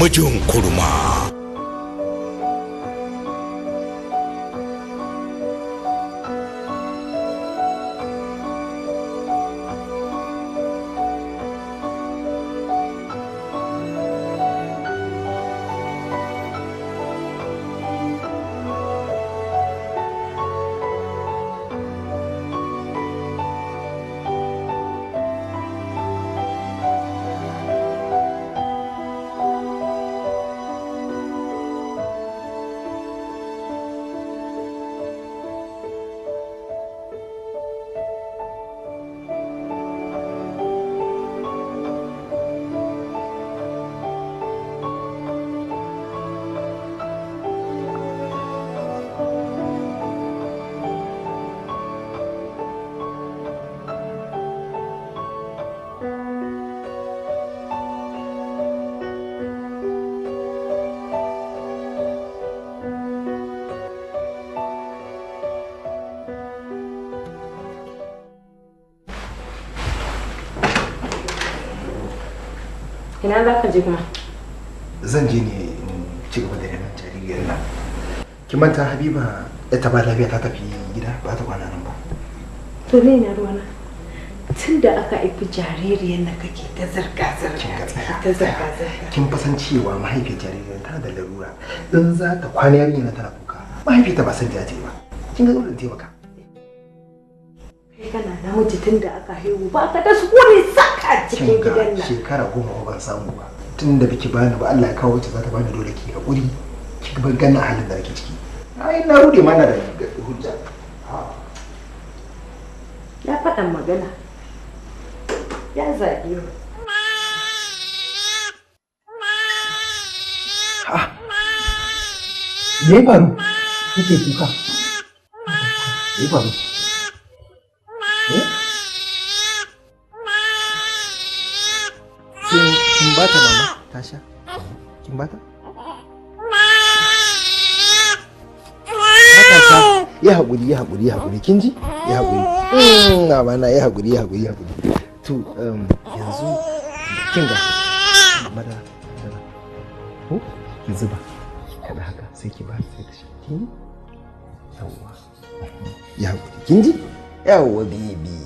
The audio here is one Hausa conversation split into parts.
mijin kurma. Ina za ka je kuma? Zan je ne in ci gaba da renon jaririyar nan. Ki manta Habiba ta ba lafiya ta tafi gida ba ta kwana nan ba. To ne na ruwana. Tun da aka haifi jaririyar nan kake ta zirga-zirga. Kin fasan cewa mahaifiyar jaririyar tana da larura. In za ta kwana yarinya tana kuka. Mahaifiyarta ba san da ta yi ba. Kin ga dole in taimaka. Kai kana namiji tun da aka haihu ba ka da sukuni saka cikin gidan nan. Shekara 10 ban samu ba. Tun da biki bani ba Allah ya kawo wacce za ta bani dole ki hakuri. Ki bar ganin halin da nake ciki. Ai na rude mana da hujja. Ya faɗan magana. Ya zaɓi yau. Me ya faru? Kike kuka? Me ya faru? Kin bata mama? Tasha? Kin bata? Ya haƙuri, kin ji? Ya haƙuri. Mama ya haƙuri. To, yanzu kin ga mada ko ki zuba kada haka sai ki ba sai ta shi. Yawwa. Ya haƙuri, kin ji? Yawwa baby.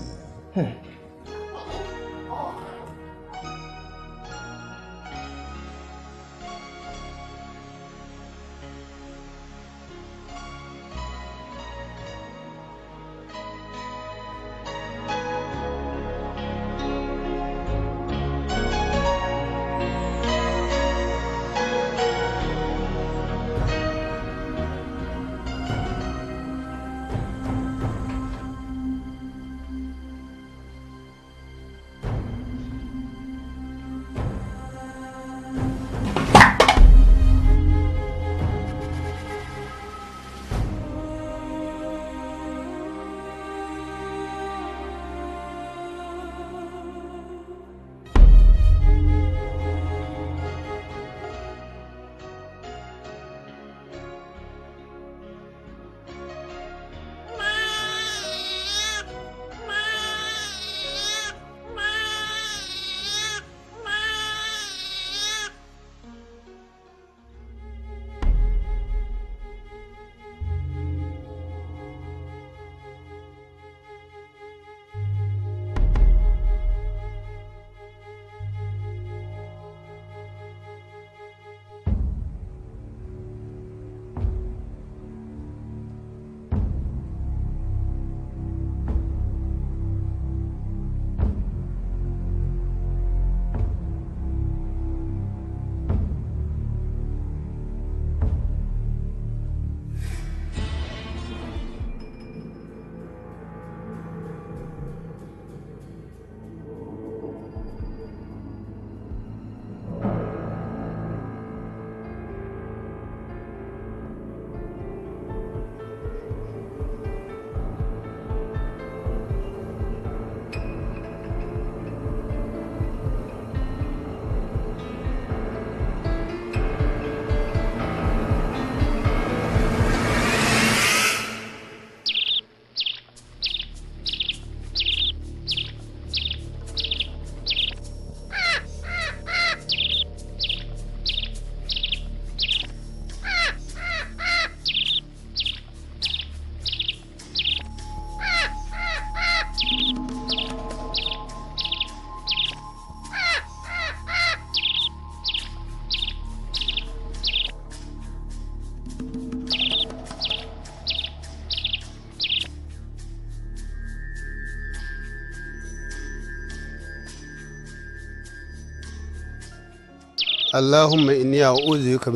اللهم إني أعوذ بك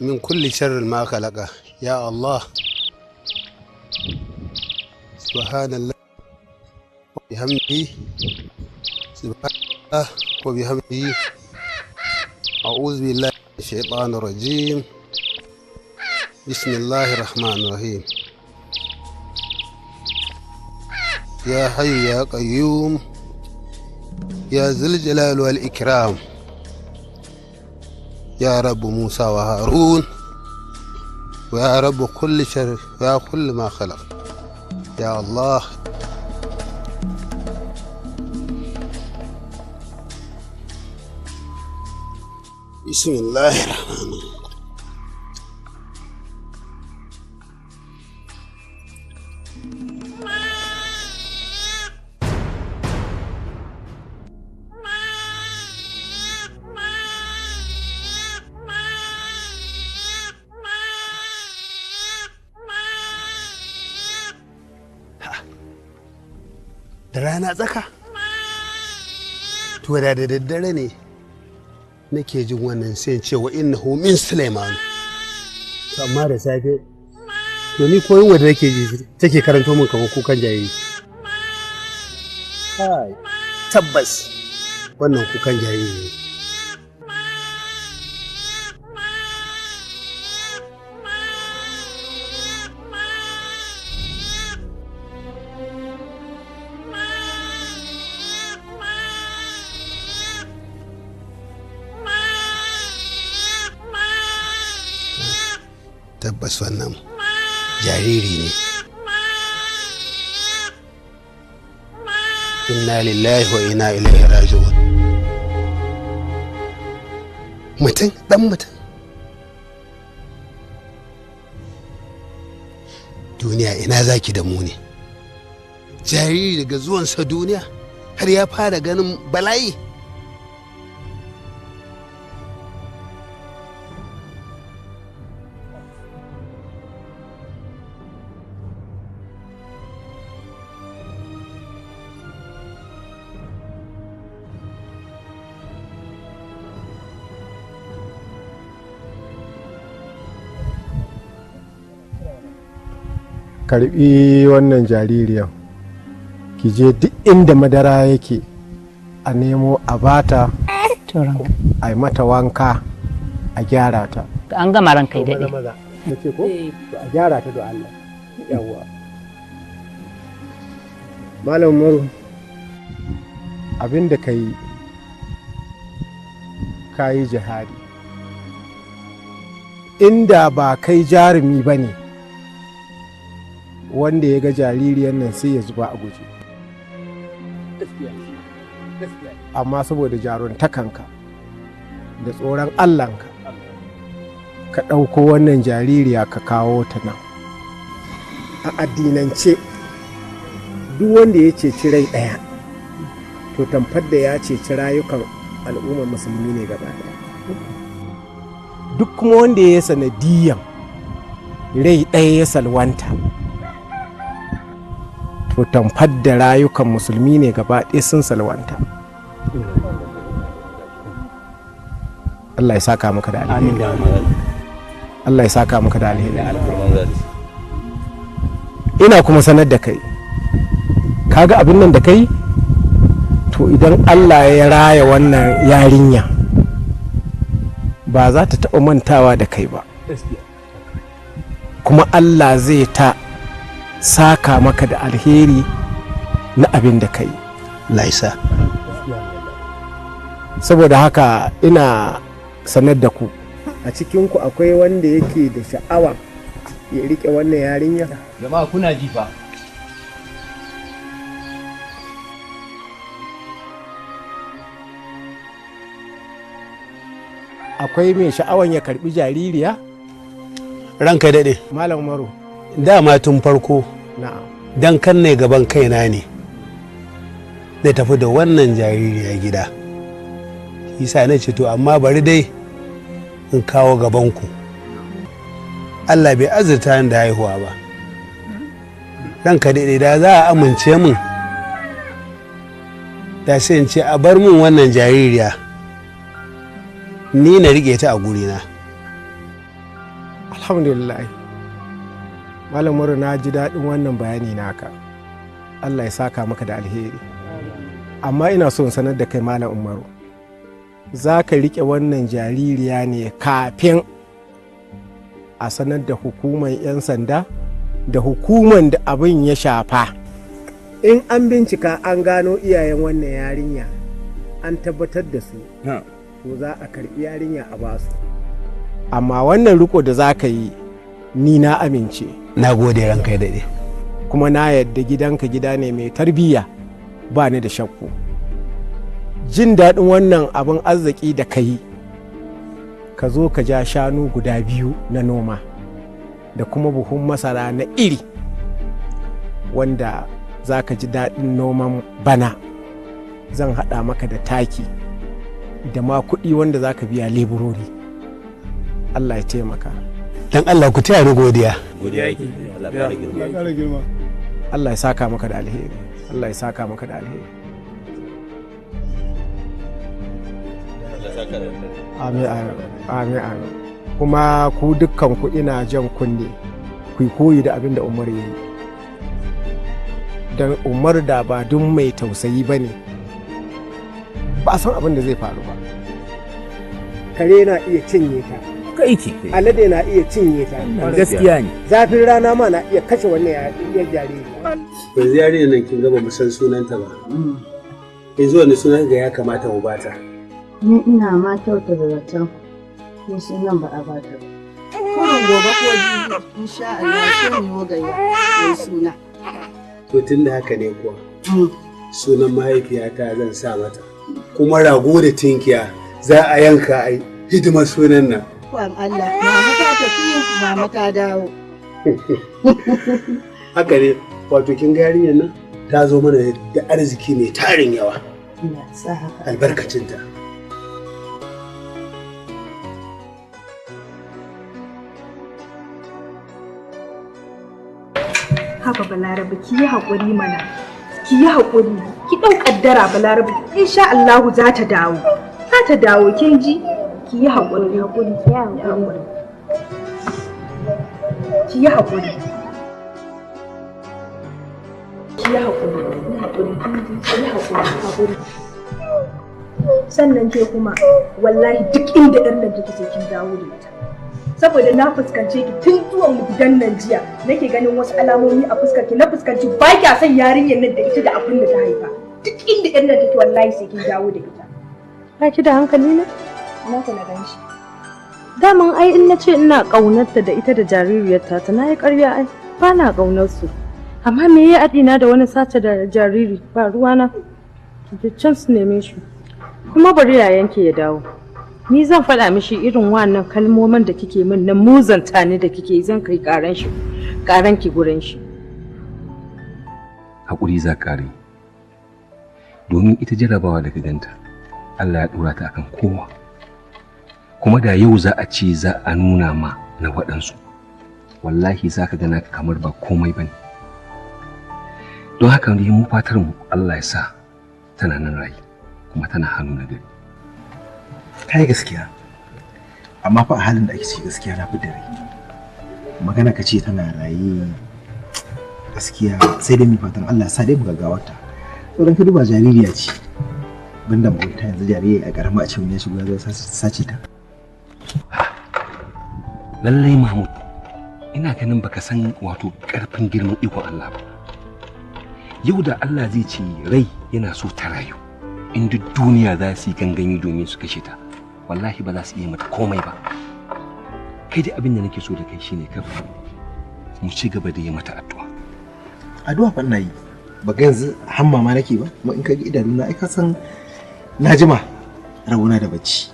من كل شر ما خلق يا الله. سبحان الله وبحمده سبحان الله وبحمده. أعوذ بالله من الشيطان الرجيم. بسم الله الرحمن الرحيم. يا حي يا قيوم يا ذا الجلال والإكرام يا رب موسى وهارون ويا رب كل شر ويا كل ما خلق يا الله. بسم الله الرحمن الرحيم. Da rana tsaka? To da daddare ne nake jin wannan sai cewa innahu min Sulaiman. Amma da safe to ni koyin wanda nake ji take karanto min kamar kukan jariri. Hai, tabbas wannan kukan jariri ne. Tabbas wannan jariri ne. Inna lillahi wa inna ilaihi raji'un. Mutum, dan mutum. Duniya ina zaki da mu ne. Jariri daga zuwansa duniya har ya fara ganin bala'i. Karbi wannan jaririyar ki je duk inda madara yake a nemo a bata a yi mata wanka a gyara ta. An gama ran kai daɗe. Nace ko a gyara ta da Allah. Yawwa. Malam Umaru abinda kai kayi jihadi. Inda ba kai jarumi bane wanda ya ga jaririyar nan sai ya zuba a guje, amma saboda jaruntakanka da tsoron Allahnka ka ɗauko wannan jaririya ka kawo ta nan. A addinance duk wanda ya ceci rai ɗaya to tamfar da ya ceci rayukan al'ummar musulmi ne gaba ɗaya. Duk kuma wanda ya sanadiyan rai ɗaya ya salwanta to tamfar da rayukan musulmi ne gaba ɗaya sun salwanta. Allah ya saka maka da alheri. Allah ya saka maka da alheri. Ina kuma sanar da kai, kaga abin nan da kai, to idan Allah ya raya wannan yarinya ba za ta taɓa mantawa da kai ba, kuma Allah zai ta saka maka da alheri na abin da kai. Laisa. Saboda haka ina sanar da ku, a cikinku akwai wanda yake da sha'awa ya rike wannan yarinya? Jama'a kuna ji fa. Akwai mai sha'awan ya karbi jaririya? Ranka daɗe. Malam Umaru. Dama tun farko dan kan ne gaban kaina ne da tafi da wannan jaririya gida, isa na ce to amma bari dai in kawo gabanku. Allah bai azurta da haihuwa ba, ranka daɗe da za a amince min da sai in ce a bar min wannan jaririya ni na rike ta a gurina. Alhamdulillah. Malam Umaru, na ji daɗin wannan bayani naka. Allah ya saka maka da alheri. Amma ina so in sanar da kai Malam Umaru, za ka riƙe wannan jaririya ne kafin a sanar da hukumar 'yan sanda da hukumar da abin ya shafa. In an bincika an gano iyayen wannan yarinya an tabbatar da su, to za a karɓi yarinya a basu. Amma wannan riko da za ka yi, ni na amince. Na gode ranka ya daɗe. Kuma na yadda gidanka gida ne mai tarbiyya, ba ni da shakku. Jin daɗin wannan abin arziki da ka yi, ka zo ka ja shanu guda 2 na noma da kuma buhun masara na iri wanda za ka ji daɗin noman bana. Zan haɗa maka da taki da ma kuɗi wanda za ka biya leburori. Allah ya taimaka. Dan Allah ku taya ni godiya. Allah ya saka maka da alheri. Allah ya saka maka da alheri. Amin amin amin. Kuma ku dukkan ku ina jan kunne ku koyi da abin da Umar ya yi. Dan Umar da ba dun mai tausayi ba ne, ba san abin da zai faru ba. Kare na iya cinye ta, alade na iya cinye ta. Gaskiya ne. Zafin rana ma na iya kashe wannan ya jariri. Yanzu yarinyar nan kin gaba mu san sunanta ba. Yanzu wani sunan ga ya kamata mu bata. Ni ina ma kyauta da zaton ni sunan ba a bata ba. Kurin gobe ko jibi insha Allah sai mu gayya mai suna. To tun da haka ne kuwa. Sunan mahaifiyata zan sa mata. Kuma rago da tinkiya za a yanka a hidimar sunan nan. Kwan Allah, mama ta tafi, mama ta dawo. Haka ne, wato kin ga yarinyar nan ta zo mana da arziki mai tarin yawa. Ina sa haka. Albarkacinta. Haba Balarabe, ki yi haƙuri mana. Ki yi haƙuri, ki ɗau ƙaddara Balarabe, insha Allahu za ta dawo. Za ta dawo, kin ji? Ki yi haƙuri, ki yi haƙuri. Ki yi haƙuri. Ki yi haƙuri. Sannan ke kuma, wallahi duk inda ɗan nan take sai kin dawo da ita. Saboda na fuskance ki tun zuwan mu gidan nan jiya, nake ganin wasu alamomi a fuskar ki, na fuskanci ba kya son yarinyar nan da ita da abin da ta haifa. Duk inda ɗan nan take wallahi sai kin dawo da ita. Ba ki da hankali ne? Na ku na gan shi. Daman ai in nace ina ƙaunarta da ita da jaririyarta ta na yi ƙarya ai ba na ƙaunar su. Amma me ya adina da wani sace da jariri ba ruwana. Ki can su neme shi. Kuma bari yayanki ya dawo. Ni zan faɗa mishi irin wannan kalmomin da kike min na muzanta ni da kike zan kai ƙaran ki gurin shi. Haƙuri za ƙare. Domin ita jarabawa da ka ganta, Allah ya ɗora ta akan kowa. Kuma da yau za a ce za a nuna ma na waɗansu, wallahi za ka gana kamar ba komai ba ne. Don haka ne mu fatar mu Allah ya sa tana nan rayu kuma tana hannu na gari. Kai gaskiya, amma fa a halin da ake ciki gaskiya na fi da rai. Magana ka ce tana raye gaskiya sai dai mu fatan Allah sa dai mu gaggawarta. Sauran ka duba jaririya ce, banda mugunta yanzu jariri a karama a ce wani ya shigo ya sace ta. Lallai Mahmud, ina ganin baka san wato karfin girman ikon Allah ba. Yau da Allah zai ce rai yana so ta rayu, in duk duniya za su yi gangami domin su kashe ta, wallahi ba za su iya mata komai ba. Kai dai abin da nake so da kai shine ka mu ci gaba da yi mata addu'a. Addu'a fa ina yi, ba ga yanzu hamma ma nake ba, kuma in ka ga idanuna ai ka san na jima rabona da bacci.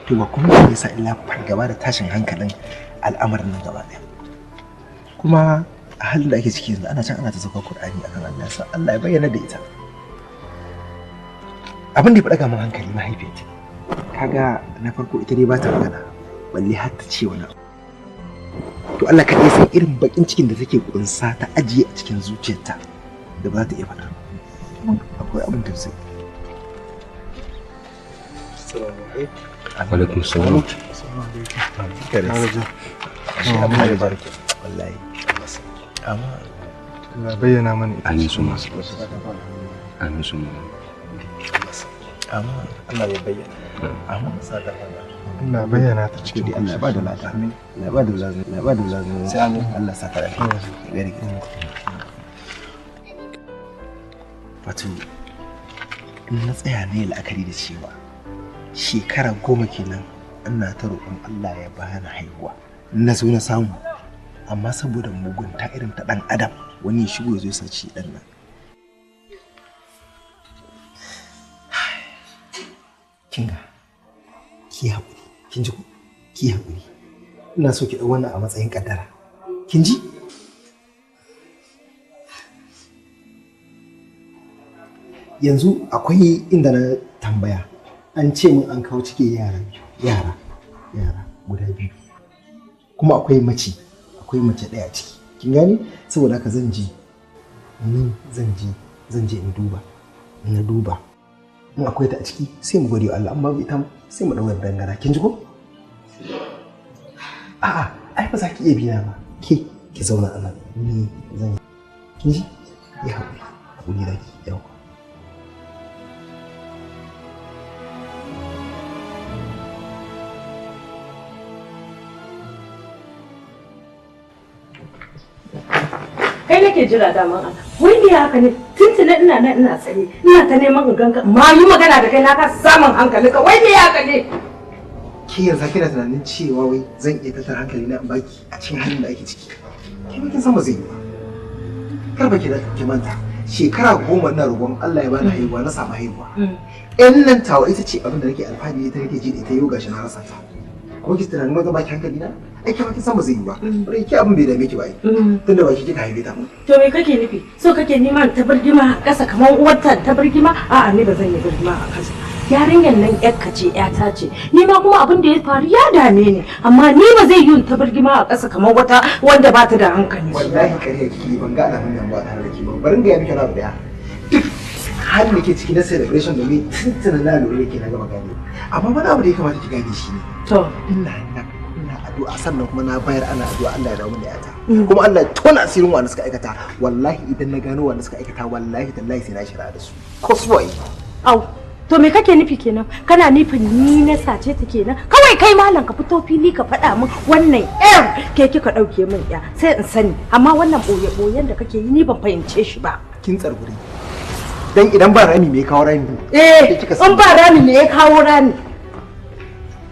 To ba kuma me yasa illa fargaba da tashin hankalin al'amarin nan gaba ɗaya. Kuma a halin da ake ciki yanzu ana can ana ta sauka Qur'ani akan Allah, sai Allah ya bayyana da ita. Abin da ya faɗa min hankali mahaifiyarta. Kaga na farko ita dai ba ta magana, balle har ta ce wani abu. To Allah kaɗai san irin bakin cikin da take kunsa ta ajiye a cikin zuciyarta da ba za ta iya faɗa. Akwai abin tausayi. alaikum salam. wallahi Allah bayyana mana ita. Amin suma. Amin suma. amma Allah bai bayyana amma sadar Allah bayyana ta cikin Allah ba da lafiya amin Allah ba da lafiya Allah ba da lafiya sai amin Allah saka da gari wato in na tsaya ne la'akari da cewa shekara 10 kenan ina ta roƙon Allah ya bani haihuwa na so na samu amma saboda mugunta irin ta dan adam wani shigo ya zo sace dan nan kinga ki haƙuri kin ji ki haƙuri ina so ki ɗau wannan a matsayin ƙaddara kin ji yanzu akwai inda na tambaya an ce min an kawo cike yara guda biyu kuma akwai mace ɗaya ciki kin gane saboda haka zan je in duba na duba in akwai ta a ciki sai mu gode wa Allah amma ita sai mu dawo dangara kin ji ko a'a ai ba za ki iya biya ba ki zauna a nan ni zan kin ji ya haƙuri da ki yawa kai nake jira daman Allah wai me haka ne tuntuna ina tsaye ina ta neman in ganka ma yi magana da kai na ka samun hankali ka wai me haka ne ki yanzu kina tunanin cewa wai zan iya tattara hankali na baki a cikin halin da ake ciki kai kin san ba zai yi ba kar ba ki manta shekara 10 ina roƙon Allah ya bani haihuwa na samu haihuwa ƴan nan tawa ita ce abin da nake alfahari ita nake ji da ita yau gashi na rasa ta ko ki tunanin ma zan baki hankali na ai kai kin san ba zai yi ba bare ki abin bai dame ki ba ai tunda ba ki kika haife ta to me kake nufi so kake neman ta birgima a ƙasa kamar uwarta ta birgima a'a ni ba zan yi birgima a ƙasa yarinyar nan ƴarka ce ƴata ce ni ma kuma abin da ya faru ya dame ni amma ni ba zai yi ta birgima a ƙasa kamar wata wanda ba ta da hankali wallahi kare ki ban ga alamun nan ba tare da ki ba barin ga miki na daya duk halin da ke ciki na celebration da mai tuntuna na lura yake na gaba gane amma wani abu da ya kamata ki gane shi ne to ina addu'a sannan kuma na bayar ana addu'a Allah ya dawo min da yata kuma Allah ya tona asirin wanda suka aikata wallahi idan na gano wanda suka aikata wallahi tallahi sai na shira da su ko suwaye au to me kake nufi kenan kana nufin ni na sace ta kenan kawai kai malam ka fito fili ka faɗa min wannan yar ke kika ɗauke min ya sai in sani amma wannan boye-boyen da kake yi ni ban fahimce shi ba kin tsargure dan idan ba rami me ya kawo rami in ba rami me ya kawo rami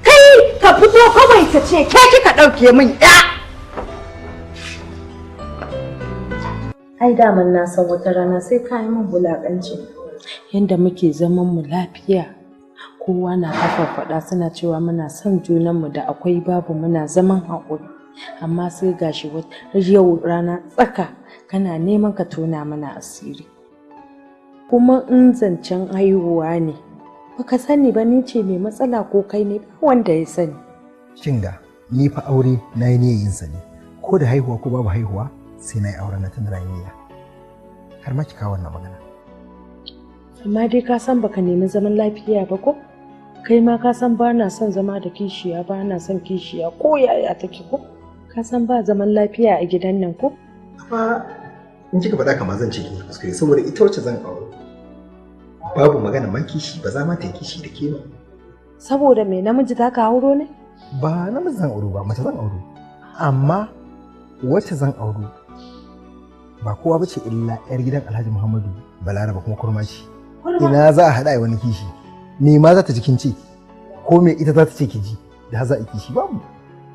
kai ka fito kawai ka ce ke kika ɗauke min ya ai daman na san wata rana sai ka yi min wulaƙanci yanda muke zaman mu lafiya kowa na faɗa suna cewa muna son junanmu da akwai babu muna zaman haƙuri amma sai gashi yau rana tsaka kana neman ka tona mana asiri kuma in zancen haihuwa ne baka sani ba ni ce mai matsala ko kai ne wanda ya sani kinga ni fa aure na yi niyyar yin sa ne ko da haihuwa ko babu haihuwa sai na yi auren na tunda niyya har ma ki kawo wannan magana amma dai ka san baka nemi zaman lafiya ba ko kai ma ka san ba na son zama da kishiya ba na son kishiya ko yaya take ko ka san ba zaman lafiya a gidan nan ko amma in kika faɗa kamar zan ce ki kuskure saboda ita wacce zan aure babu magana man kishi ba za ma ta yi kishi da ke ba saboda me namiji ta ka auro ne ba namiji zan auro ba mace zan auro amma wacce zan auro ba kowa bace illa yar gidan Alhaji Muhammadu Balaraba kuma kurma ce ina za a haɗa wani kishi me ma za ta ji kin ce ko me ita za ta ce ki ji da za a kishi babu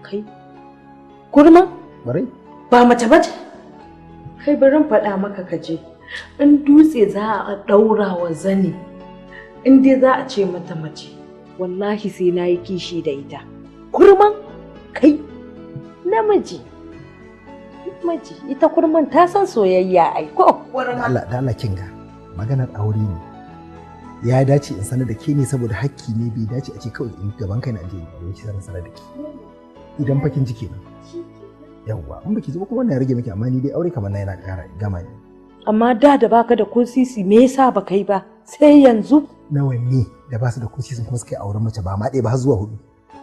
kai kurma barai ba mace bace kai barin faɗa maka kaje in dutse za a ɗaura wa zani in dai za a ce mata mace wallahi sai na yi kishi da ita kurman kai namiji ita kurman ta san soyayya ai ko da Allah kinga maganar aure ne ya dace in sanar da ke ne saboda hakki ne bai dace a ce kawai in gaban kai na je da ki sanar da ke idan fakin ji kenan yawwa in baki zo kuma wannan ya rage miki amma ni dai aure kamar na yana ƙara gama ne amma da baka da ko sisi me yasa baka yi ba sai yanzu nawa ne da ba su da kuci sun kuma suka yi auren mace ba ma ɗaya ba har zuwa 4.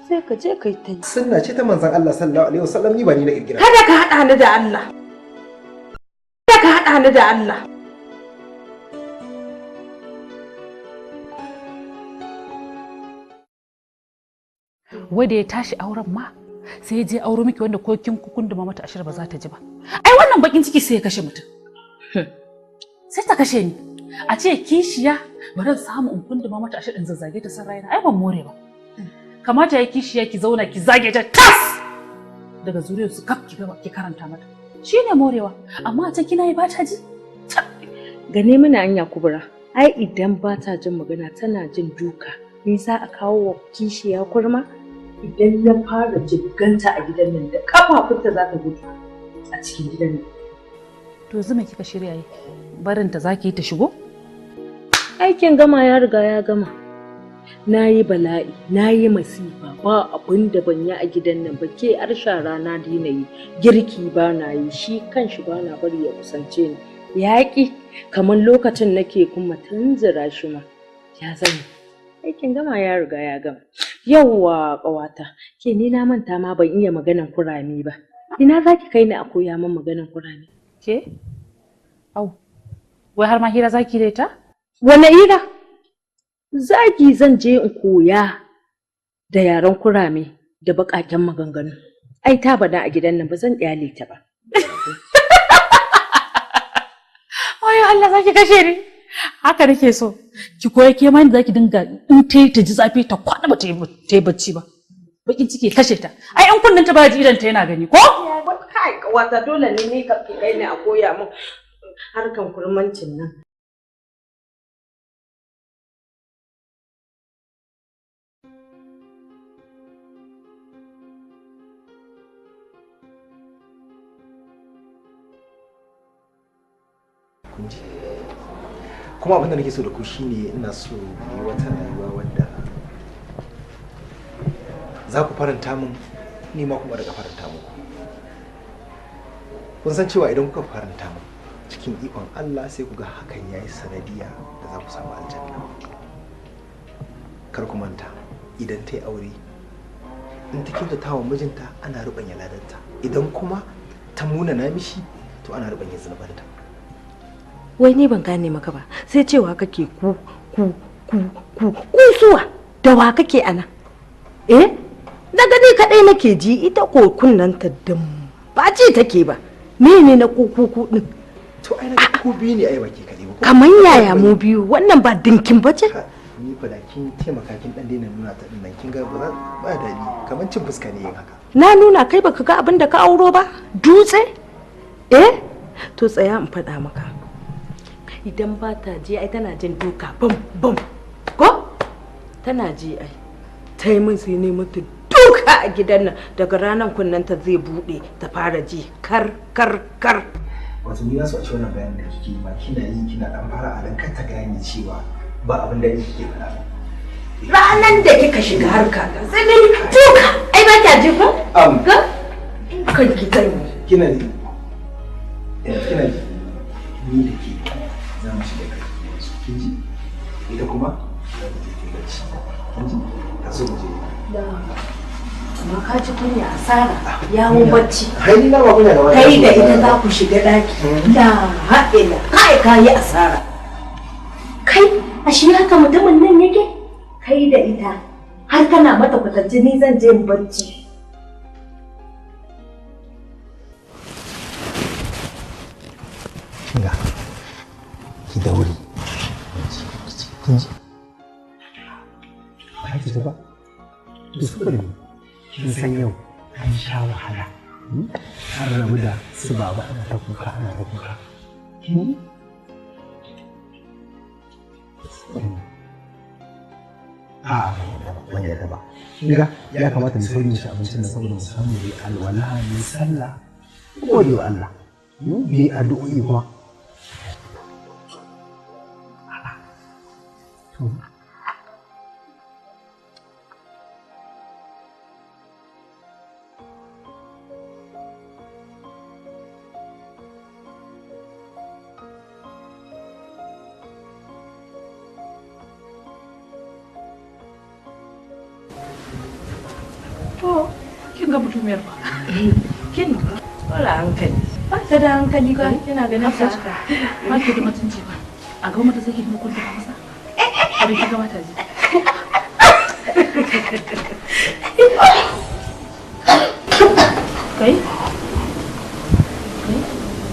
Sai ka je kai ta yi. Sunna ce ta manzon Allah sallallahu alaihi wasallam, ni ba ni na kirkira. Kada ka haɗa ni da Allah. Kada ka haɗa ni da Allah. Wanda ya tashi auren ma sai ya je auro miki wanda ko kin kunduma mata ashir ba za ta ji ba. Ai wannan bakin ciki sai ya kashe mutum. Sai ta kashe ni. A ce kishiya bari samu in kunduma mata ashir in zazzage ta san raina. Ai ban more ba. Kamata ya kishiya ki zauna ki zage ta tas. Daga zuriyar su kaf ki karanta mata. Shine morewa. Amma a can kina yi ba ta ji. Gane mana anya Kubura. Ai idan ba ta jin magana tana jin duka. Me za a kawo wa kishiya kurma? Idan ya fara jibganta a gidan nan da kafafunta za ta gudu a cikin gidan nan. To zuma kika shirya yi. Barinta zaki yi ta shigo? Aikin gama ya riga ya gama. Na yi bala'i, na yi masifa, ba abin da ban yi a gidan nan ba, ke shara na daina yi, girki ba na yi, shi kanshi ba na bari ya kusance ni. Yaƙi kamar lokacin nake kuma tunzura shi ma. Ya sani. Aikin gama ya riga ya gama. Yawwa ƙawata, ke ni na manta ma ban iya maganan kurame ba. Ina za ki kai ni a koya min maganan kurame? Ke? Au, wai har ma hira zaki da ita? Wane ira? Zagi zan je in koya da yaren kurame da baƙaƙen maganganu. Ai ta bada a gidan nan ba zan ƙyale ta ba. Ai Allah zaki kashe ni. Haka nake so. Ki koyi ke ma zaki dinga in ta ji zafi ta kwana ba ta yi bacci ba. Bakin ciki kashe ta. Ai an kunnin ta ba ji idan ta yana gani ko? Kai kawata dole ne ka kai ni a koya min harkan kurmancin nan. Kuma abin da nake so da ku shine ina so yi wata rayuwa wadda za ku faranta min, ni ma kuma daga faranta muku. Kun san cewa idan kuka faranta min cikin ikon Allah sai ku ga hakan yayi sanadiya da za ku samu aljanna. Kar ku manta idan ta yi aure in ta kyautata wa mijinta ana rubanya ladanta, idan kuma ta muna na mishi to ana rubanya zunubanta. Wai ni ban gane maka ba, sai cewa kake ku suwa da wa kake ana? Na gani kadai nake ji, ita ko kunnanta dum ba ji take ba. Mene na ku din? To ai na ku biyu ne ai baki kadai ba. Kaman yaya mu biyu, wannan ba dinkin bace? Ni fa da kin taimaka kin dan daina nuna ta din nan kin ga ba dadi, kaman cin fuska ne yin haka. Na nuna kai baka ga abin da ka auro ba? Dutse? To tsaya in faɗa maka. Idan ba ta ji ai tana jin duka bam bam ko tana ji ai ta yi min sai ne mata duka a gidan nan, daga ranar kunnanta zai bude ta fara ji kar kar kar. Wato ni na so a ci wannan bayanin da kike ma kina yi kina dan fara a dan kar ta gane cewa ba abin da kike faɗa. Ranan da kika shiga harka sai ne duka ai ba ta ji ko? Ga kan ki zan yi. Kina ji ni da ke za mu shiga kai yanzu kin ji, ita kuma za ta je kai bacci kin ji, ka zo mu je. Amma ka ji kunya asara yawon bacci. Hai na ba kunya da wani. Kai da ita za ku shiga daki. Da haɗina kai yi asara. Kai a shi haka mutumin nan yake? Kai da ita har kana mata kwatance ni zan je bacci. Kinga ki daure kin ji ba ki ji ba to saboda kin san yau an sha wahala an rabu da su baba ana ta kuka ana ta kuka kin ban yarda ba kinga ya kamata mu sauri mu ci abincin da saboda mu samu yi alwala mu sallah gode wa Allah mu yi addu'o'i kuma. wannan mutumiyar ba. Kin wala hankali. Ba ta da hankali ba kina ganin ta. Ba ki da mutunci ba. A ga mata sai ki mukunta ta masa. Abin ki ga mata ji. Kai? Kai?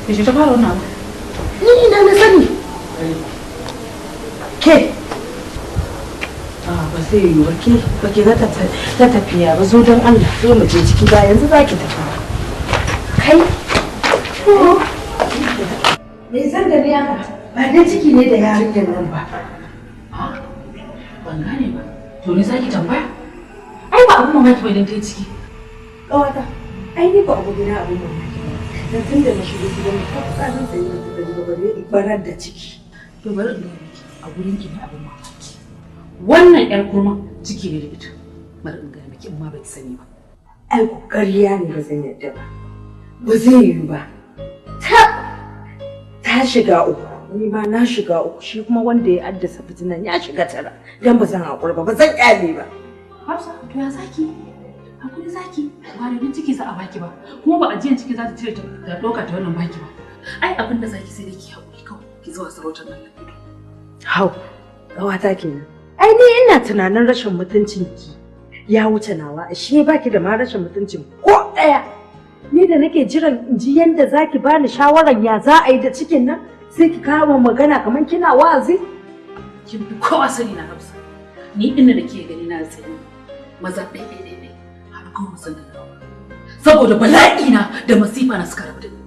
Ki ta fara wannan. Ni ina na sani. Ke ba zai yi ba ke ba ke za ta tafiya ba zo don Allah zo mu je ciki ba yanzu za ki tafi kai me zan gani haka ba da ciki ne da yarinyar nan ba ban gane ba to ne za ki tambaya ai ba abun mamaki ba idan ta yi ciki kawata ai ni ba abu gina abun mamaki ba dan tun da na shigo gidan ta tsarin sai na ta da bare barar da ciki to bari in gaya miki a gurin ki ne abun mamaki wannan yar kurma ciki ne da ita bari in gaya miki in ma baki sani ba ai ƙarya ne ba zan yadda ba zai yi ba ta shiga uku ni ma na shiga uku shi kuma wanda ya addasa fitinan ya shiga tara dan ba zan haƙura ba zan ƙyale ba Hafsa to ya zaki hakuri zaki ba da ciki za a baki ba kuma ba ajiyan ciki za ta cire ta ɗauka ta wannan baki ba ai abin da zaki sai dai ki haƙuri kawai ki zuwa sarautar nan lafiya hau ƙawata kenan ai ni ina tunanin rashin mutuncin ki ya wuce nawa ashe baki da ma rashin mutuncin ko ɗaya ni da nake jiran in ji yanda zaki bani shawaran ya za a yi da cikin nan sai ki kawo magana kamar kina wa'azi kin fi kowa sani na Hafsa ni inda da ke gani na tsaye maza ɗaya har kuma san da nawa saboda bala'i na da masifa na suka rabu da ni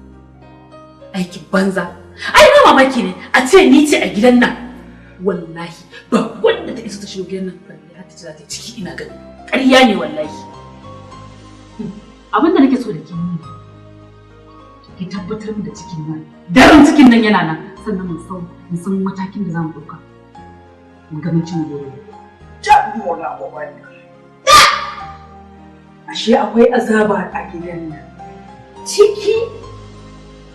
aikin banza ai na mamaki ne a ce ni ce a gidan nan wallahi ba wanda ta isa ta shigo gidan nan balle har ta ce za ta ciki ina gani ƙarya ne wallahi abin da nake so da ki tabbatar min da cikin nan daren cikin nan yana nan sannan mu san matakin da za mu ɗauka mu ga mun ci mu gobe ashe akwai azaba a gidan nan ciki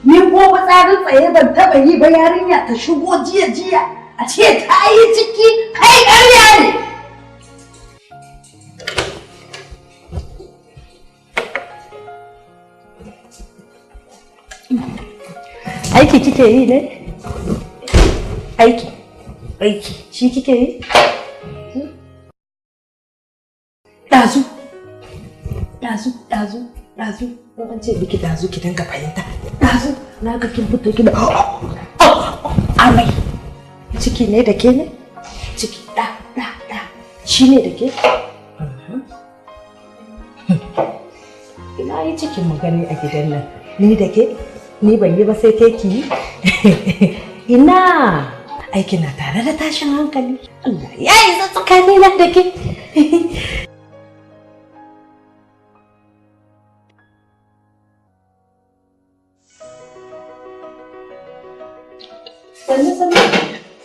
ni ko tsarin tsaye ban taba yi ba yarinya ta shigo jiya a ce ta yi ciki kai ƙarya ne aiki kike yi ne aiki shi kike yi ɗazu an ce biki ɗazu ki dinga fahimta ɗazu na ga kin fito kina amai ciki ne da ke ne ciki ɗa shi ne da ke ina yi cikin magani a gidan nan ni da ke ni ban yi ba sai ke ki yi ina aiki na tare da tashin hankali Allah ya yi tsakani na da ke sannu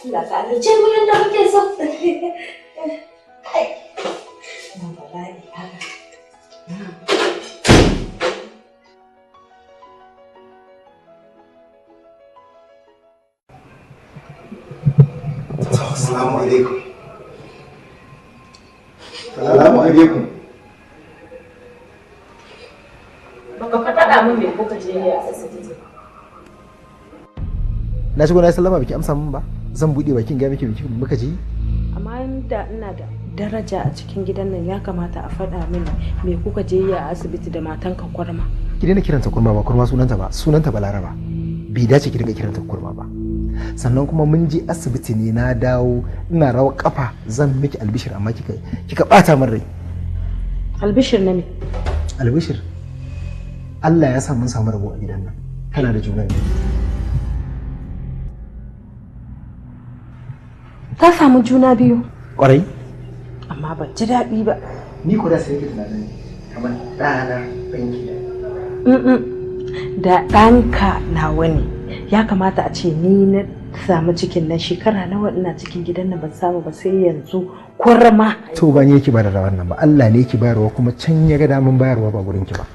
Allah ka alce mu yadda muke so kai na bala'i haka Assalamu alaikum. Assalamu alaikum. Baka faɗa min me kuka je a asibiti. Na shigo na sallama biki amsa min ba. Zan bude bakin ga miki muka je. Amma inda ina da daraja a cikin gidan nan ya kamata a faɗa mini me kuka je a asibiti da matanka Kurma. Ki daina kiranta Kurma ba, Kurma sunanta ba, sunanta Balaraba. Bai dace ki dinga kiranta Kurma ba. Sannan kuma mun je asibiti ne na dawo ina rawa kafa zan miki albishir amma kika bata min rai. Albishir na me? Albishir. Allah ya sa mun samu rabo a gidan nan. Kana da juna biyu. Ta samu juna biyu. Kwarai. Amma ban ji daɗi ba. Ni ko da sai ki tunanin kamar ɗana banki. Da ɗanka nawa ne. Ya kamata a ce ni na samu cikin nan shekara nawa ina cikin gidan nan ban samu ba sai yanzu Kurma. To ba ni yake bayar da wannan ba, Allah ne yake bayarwa kuma can ya ga damun bayarwa ba gurin ki ba.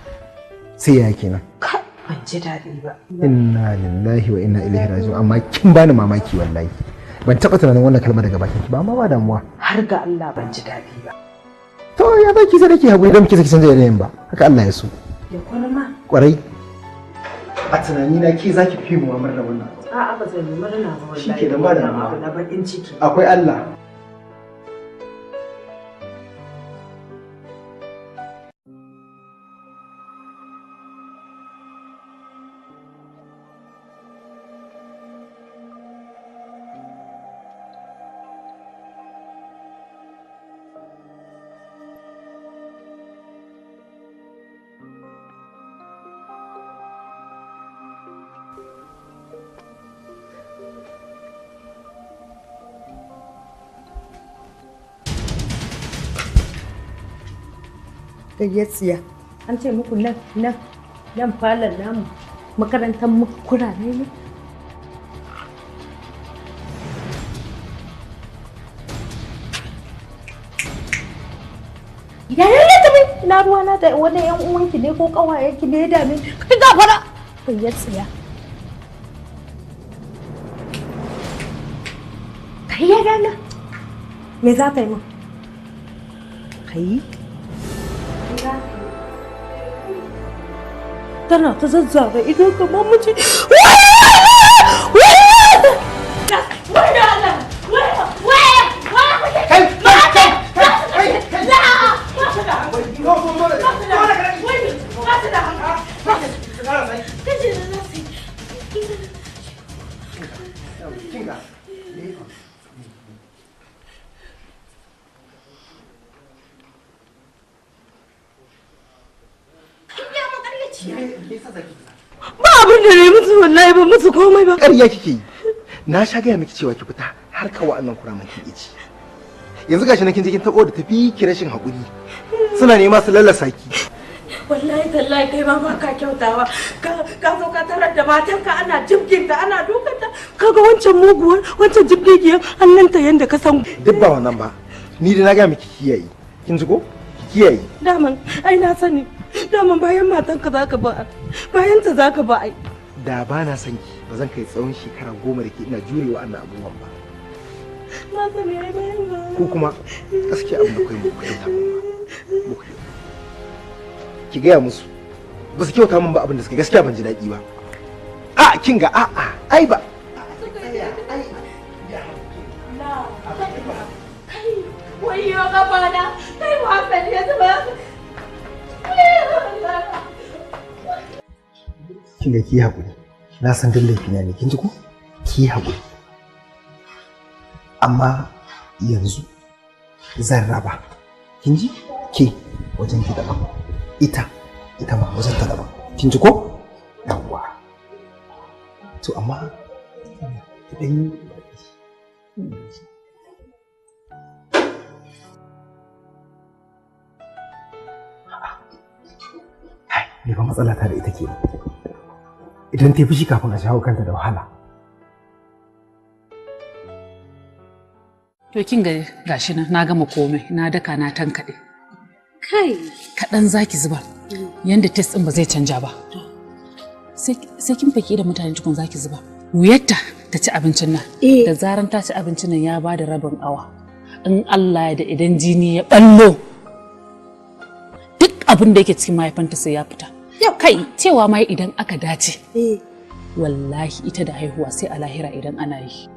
Sai ya kenan. Ban ji daɗi ba. Inna lillahi wa inna ilaihi raji'un amma kin bani mamaki wallahi. Ban taɓa tunanin wannan kalma daga bakin ki ba amma ba damuwa. Har ga Allah ban ji daɗi ba. To ya baki sai dake haƙuri don kike canza yanayin ba. Haka Allah ya so. Ya kwana Kwarai. A tunani na ke zaki fi mu murna wannan. a'a ba zan yi murna ba wallahi Shike da ba da abu na bakin ciki Akwai Allah. gayyatsiya an ce muku nan falon namu makarantar muku kurane ne yayin da tabi ina ruwa na da wani yan uwanki ne ko kawayenki ne ya dame kai gafara gayyatsiya kai ya gana me za ta yi min kai tana ta zazzara idan kamar mace ba abin da ne musu wallahi ba musu komai ba ƙarya kike yi na sha gaya miki cewa ki fita har ka wa'annan kuraman kin ici yanzu gashi na kin je kin tabo da tafi ki rashin hakuri suna nema su lallasa ki wallahi tallahi kai ma ba ka kyautawa ka zo ka tarar da matanka ana jibginta ana dukanta kaga wancan muguwar wancan jibgigiyar hannunta yanda ka san duk ba wannan ba ni da na gaya miki kiyaye kin ji ko ki kiyaye daman ai na sani daman bayan matanka zaka ba bayan ta zaka ba ai da ba na son ki ba zan kai tsawon shekara 10 da ke ina jurewa annan abubuwan ba na sani ai bayan ba ko kuma gaskiya abin da kai mu kyauta ba ki gaya musu ba su kyauta min ba abin da suka gaskiya ban ji daɗi ba a kin ga a'a ai ba wayo gabana kai wa hankali ya zuba kin ga ki haƙuri na san duk laifina ne kin ji ko ki haƙuri amma yanzu zan raba kin ji ke wajen ki daban ita ma wajen ta daban kin ji ko yawwa to amma idan ne ba matsala ta da ita ke idan ta yi fushi kafin a shawo kanta da wahala. To kin ga gashi nan na gama komai na daka na tankaɗe. kai Kaɗan zaki zuba yanda test ɗin ba zai canja ba. Sai kin faki da mutane tukun zaki zuba. Wuyarta ta ci abincin nan. Da zaran ta ci abincin nan ya ba da rabin awa. In Allah ya da idan jini ya ballo duk abin da yake cikin mahaifanta sai ya fita. Kai cewa mai idan aka dace wallahi ita da haihuwa sai a lahira idan ana yi.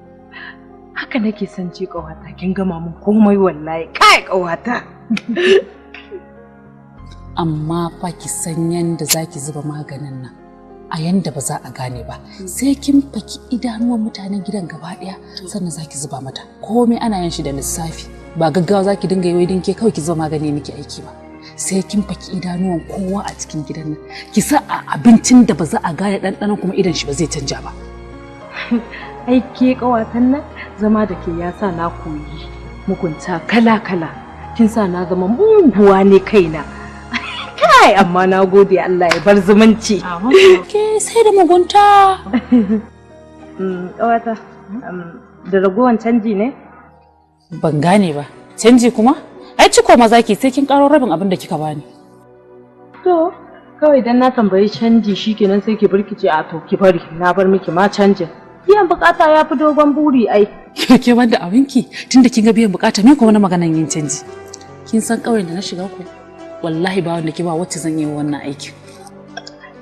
haka nake son ji kawata kin gama mun komai wallahi kai kawata amma fa ki san yanda zaki zuba maganin nan a yanda ba za a gane ba sai kin faki idanuwan mutanen gidan gaba daya sannan zaki zuba mata komai ana yin shi da lissafi ba gaggawa zaki dinga yi dinke kawai ki zuba magani miki aiki ba sai kin faki idanuwan kowa a cikin gidan nan ki sa a abincin da ba za a gane ɗanɗanon kuma idan shi ba zai canja ba ai ke kawatan nan zama da ke ya sa na koyi mugunta kala-kala kin sa na zama muguwa ne kaina kai amma na gode Allah ya bar zumunci ke sai da mugunta kawata da ragowar canji ne ban gane ba canji kuma ai ciko maza ki sai kin karo rabin abin da kika bani to kawai dan na tambayi canji shikenan sai ki burkice a to ki bari na bar miki ma canjin biyan bukata ya fi dogon buri ai ke wanda abinki tunda kin ga biyan bukata me kuma na maganan yin canji kin san ƙauyen da na shiga ku wallahi ba wanda ke ba wacce zan yi wannan aikin.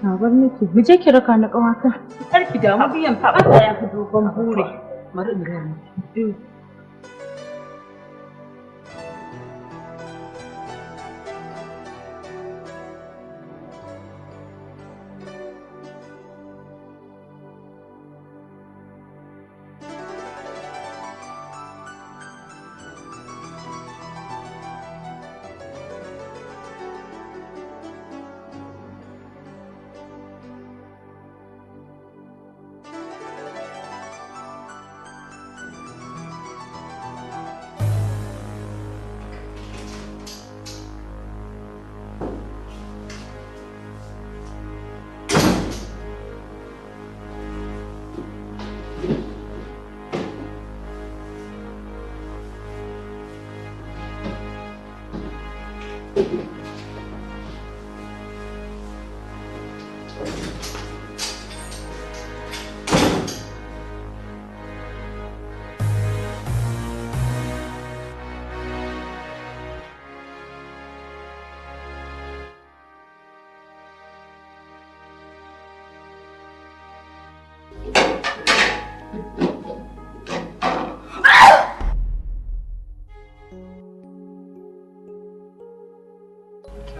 Na bar miki, mu je ki raka na ƙawata. Kar ki damu biyan fa Allah ya fi dogon bure. Bari in gaya miki.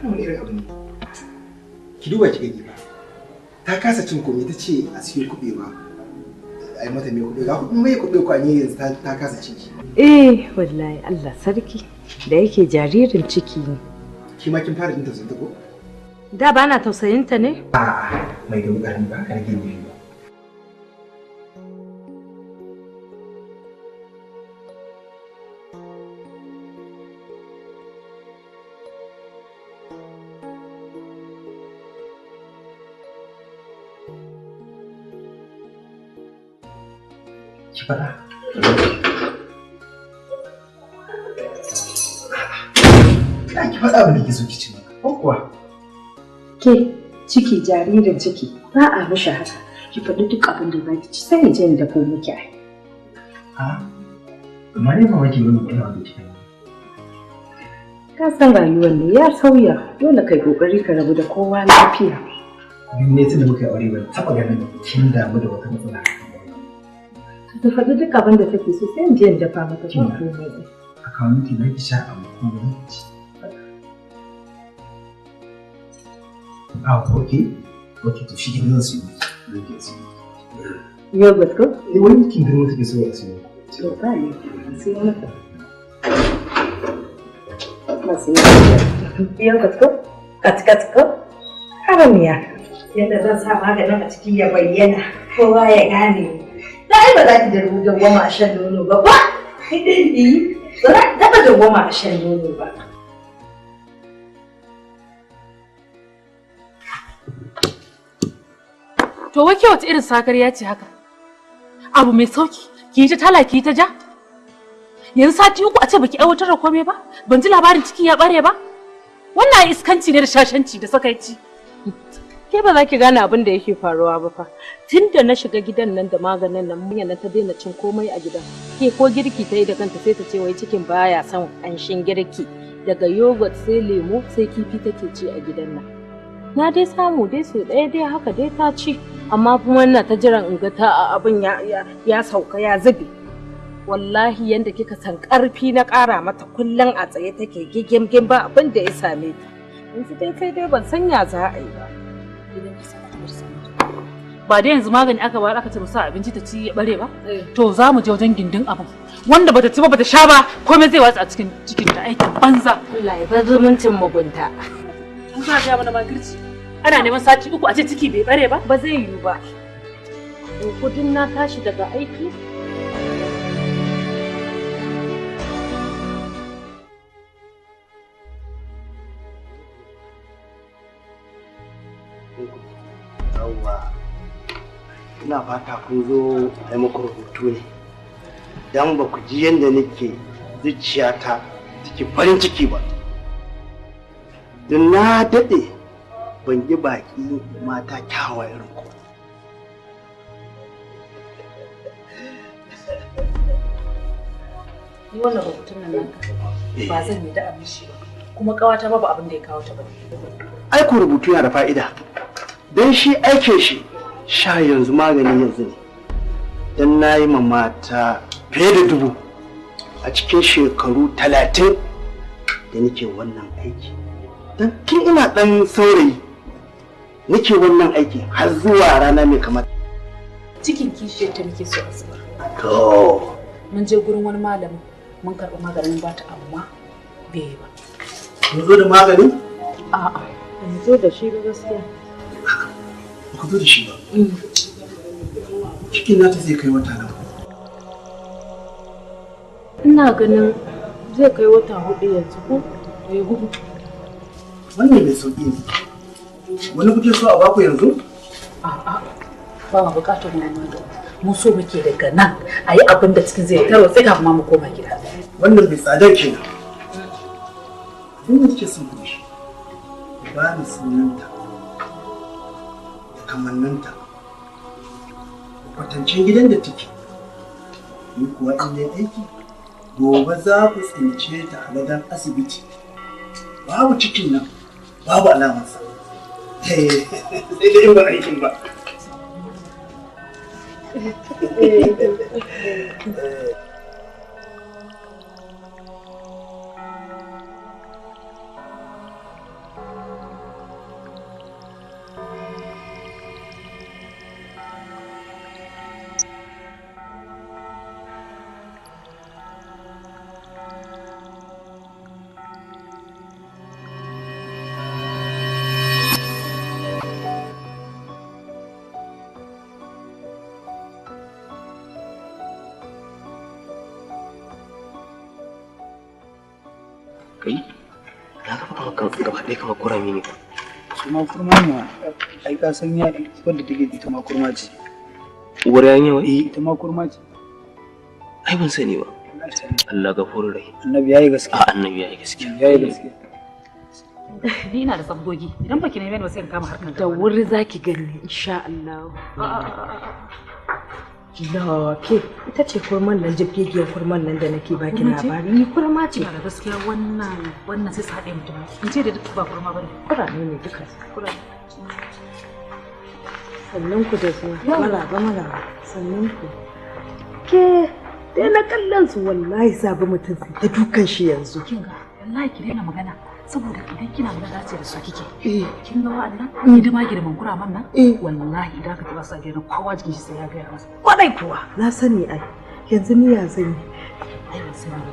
Wani irin abu ne? Ki duba ki gani ba. Ta kasa cin komai ta ce a siyo kuɓewa. A yi mata mai kuɓewa. Ga kuma mai kuɓewa kwanye yanzu ta kasa cin shi. Wallahi Allah sarki da yake jaririn ciki ne. Ki ma kin fara jin tausayin ta ko? Da ba na tausayin ta ne? A'a, mai da ƙarni ba, kana gini ba. Ki faɗa. Ki faɗa abin da ke so ki ci maka. Ko kuwa? Ke ciki jaririn ciki ba a mishi haka. Ki faɗi duk abin da za ki ci sai in je in dafo miki ai. Amma ne ba wake wani kulawa da shi. Ka san rayuwar ne ya sauya dole kai kokari ka rabu da kowa lafiya. Duk ne tunda muka yi aure ban taɓa ganin kin damu da wata matsala. Ta faɗi duk abin da take so sai in je in dafa mata shi komai. A kawo miki na ki sha abu ko ba ki ci. Okay. Okay, to shi ke zan siyo. Zan ke siyo. Yogurt ko? Wani kin girma take so ya siyo. To ba ne. Sai mata. Masu yogurt ko? Kat ko? Haramiya. Yadda zan sa maganin a ciki ya bayyana kowa ya gane. Da ai ba za ki dawwama a shan nono ba ba? Ba za ki taɓa dawwama a shan nono ba. To wake wata irin sakariya ce haka? Abu mai sauki, ki yi ta tala ki yi ta ja? Yanzu sati uku a ce baki aiwatar da komai ba? Ban ji labarin ciki ya bare ba? Wannan iskanci ne da shashanci da sakaici. Ke ba za ki gane abin da yake faruwa ba fa. Tunda na shiga gidan nan da maganin nan mun ta daina cin komai a gidan. Ke ko girki ta yi da kanta sai ta ce wai cikin baya son ƙanshin girki. Daga yogurt sai lemo sai kifi take ci a gidan nan. Na dai samu dai sau ɗaya dai haka dai ta ci. Amma kuma ina ta jiran in ga ta abin ya sauka ya zube. Wallahi yanda kika san ƙarfi na ƙara mata kullum a tsaye take gigimgim ba abin da ya same ta. Yanzu dai kai dai ban san ya za a yi ba. Ba dai yanzu magani aka bayar aka ce ba sa abinci ta ci ya bare ba? To za mu je wajen gindin abin. Wanda bata ci ba bata sha ba komai zai watsa a cikin cikin ta aikin banza. Allah ya bar zumuncin mugunta. Mun za ga mana makirci. Ana neman sati uku a ce ciki bai bare ba? Ba zai yiwu ba. Kudin na tashi daga aiki. Yawwa, ina fata kun zo a yi muku rubutu ne. Dan ba ku ji yadda nake zuciyata take farin ciki ba. Don na daɗe ban yi baƙi mata kyawawa irin ku. Ni wannan rubutun nan naka ba zan yi da abin shi ba. Kuma kawata babu abin da ya kawo ta ba. Ai ko rubutu yana da fa'ida. Dan shi aikin shi sha yanzu magani yanzu ne. Dan nayi mata fiye da 1000 a cikin shekaru 30 da nake wannan aiki. Dan tun ina dan saurayi nake wannan aiki har zuwa rana mai kamar Cikin kishiyar ta muke so a zubar. to Mun je gurin wani malamin mun karɓi maganin bata amma bai yi ba. kun zo da magani? A'a, ba mu zo da shi ba gaskiya. Ba ku zo da shi ba. Cikin nata zai kai wata nawa? Ina ganin zai kai wata 4 yanzu ko? Ya gudu. Wannan mai sauƙi ne. Wani kuke so a baku yanzu? A'a, ba ma buƙatar wani magani. Mu so muke daga nan a yi abin da cikin zai tarwa sai kafin ma mu koma gida. Wannan bai tsadar kenan. Abin da kike son ku shi. Ba ni sunanta. Da kamanninta. Da kwatancin gidan da take. Ni kuwa in yi aiki. Gobe za ku tsince ta a gadon asibiti. Babu cikin nan. Babu alamarsa. Sai dai ba aikin ba. Kai? Na ga fa kan gaba ɗaya kamar kurami ne. Su ma kurma ma ai ka san ya wanda take ita ma kurma ce. Uwar yanya wai? Ita ma kurma ce. Ai ban sani ba. Allah gafurur rahim. Annabi yayi gaskiya. A annabi yayi gaskiya. Yayi gaskiya. Ni ina da sabgogi. Idan baki neme ni ba sai in kama harkar. Da wuri zaki gani insha Allah. La ke ita ce kurman nan jibgigiyar kurman nan da nake baki labari ni kurma ce. Ina da gaskiya wannan sai su haɗe mutum. In ce da duk ba kurma bane. Kurane ne duka. Sannan ku da zuwa. Maraba. Sannan ku. Ke dai na kallon su wallahi sabu mutum sai ta dukan shi yanzu. Kinga wallahi ki daina magana. Saboda idan kina magana ce da su kike. Kin ga wa'annan hidima girman kuraman nan? Wallahi idan ka taba sa gidan kowa jikin shi sai ya ga masa. Kwadai kuwa na sani ai. Yanzu ni ya zan yi. Ai ban sani ba.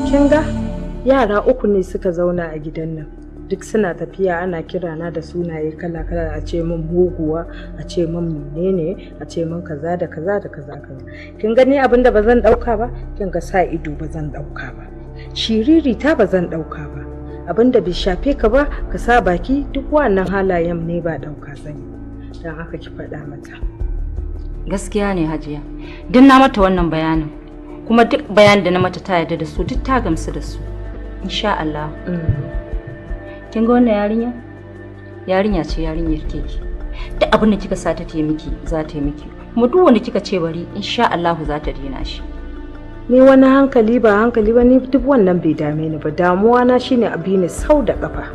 Kin ga yara 3 ne suka zauna a gidan nan. Duk suna tafiya ana kirana da sunaye kala-kala a ce min muguwa, a ce min menene, a ce min kaza da kaza da kaza. Kin gani abin da ba zan dauka ba? Kin ga sa ido ba zan dauka ba. Shiriri ta ba zan dauka ba. Abin da bai shafe ka ba ka sa baki duk wannan halayen ne ba dauka sani. Dan haka ki faɗa mata. Gaskiya ne Hajiya. Duk na mata wannan bayanin. Kuma duk bayanin da na mata ta yarda da su duk ta gamsu da su. Insha Allah. Kin ga wannan yarinya? Yarinya ce yarinyar keke. Duk abin da kika sa ta miki za ta yi miki. Kuma duk wanda kika ce bari insha Allah za ta dena shi. Ni wani hankali ba ni duk wannan bai dame ni ba. Damuwa na shine abini sau da kafa.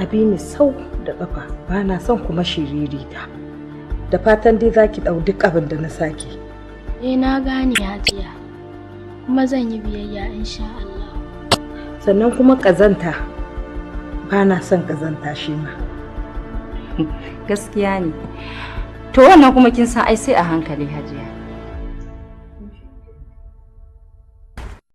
Abini sau da kafa. Ba na son kuma shiririta. Da fatan dai zaki dau duk abin da na saki. Na gane Hajiya. Kuma zan yi biyayya insha Allah. Sannan kuma kazanta. Ba na son kazanta shi ma. Gaskiya ne. To wannan kuma kin san ai sai a hankali Hajiya.